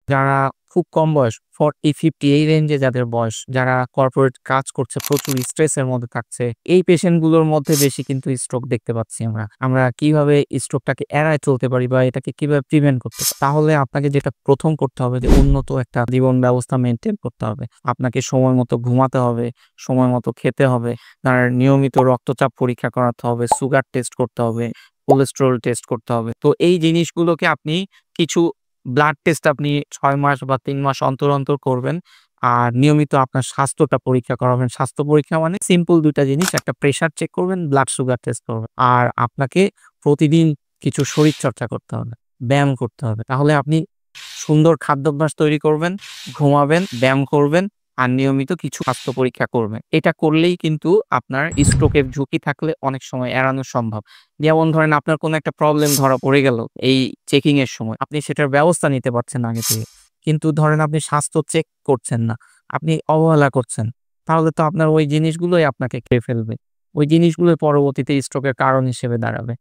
যারা খুব কম বয়স 40-50 এই রেঞ্জে যাদের বয়স, যারা কর্পোরেট কাজ করছে, প্রচুর স্ট্রেসের মধ্যে থাকছে, এই পেশেন্ট গুলোর মধ্যে বেশি কিন্তু স্ট্রোক দেখতে পাচ্ছি আমরা। আমরা কিভাবে স্ট্রোকটাকে এড়ায় চলতে পারি বা এটাকে কিভাবে প্রিভেন্ট করতে পারি? তাহলে আপনাকে যেটা ১ম করতে হবে যে উন্নত একটা জীবন ব্যবস্থা মেইনটেইন করতে হবে। আপনাকে সময় মতো ঘুমাতে হবে, সময় মতো খেতে হবে, তার নিয়মিত রক্তচাপ পরীক্ষা করাতে হবে, সুগার টেস্ট করতে হবে, কোলেস্টেরল টেস্ট করতে হবে। তো এই জিনিসগুলোকে আপনি কিছু ব্লাড টেস্ট আপনি ৬ মাস বা ৩ মাস অন্তর করবেন। আর নিয়মিত আপনার স্বাস্থ্যটা পরীক্ষা করাবেন। স্বাস্থ্য পরীক্ষা মানে সিম্পল ২ টা জিনিস। একটা প্রেশার চেক করবেন, ব্লাড সুগার টেস্ট করবেন। আর আপনাকে প্রতিদিন কিছু শরীরচর্চা করতে হবে, ব্যায়াম করতে হবে। তাহলে আপনি সুন্দর খাদ্যাভ্যাস তৈরি করবেন, ঘুমাবেন, ব্যায়াম করবেন আর নিয়মিত কিছু স্বাস্থ্য পরীক্ষা করবেন। এটা করলেই কিন্তু আপনার স্ট্রোকের ঝুঁকি থাকলে অনেক সময় এড়ানো সম্ভব। যেমন ধরেন আপনার কোনো একটা প্রবলেম ধরা পড়ে গেল এই চেকিং এর সময়। আপনি সেটার ব্যবস্থা নিতে পারছেন আগে থেকে। কিন্তু ধরেন আপনি স্বাস্থ্য চেক করছেন না। আপনি অবহেলা করছেন। তাহলে তো আপনার ওই জিনিসগুলোই আপনাকে খেয়ে ফেলবে। ওই জিনিসগুলোই পরবর্তীতে স্ট্রোকের কারণ হিসেবে দাঁড়াবে।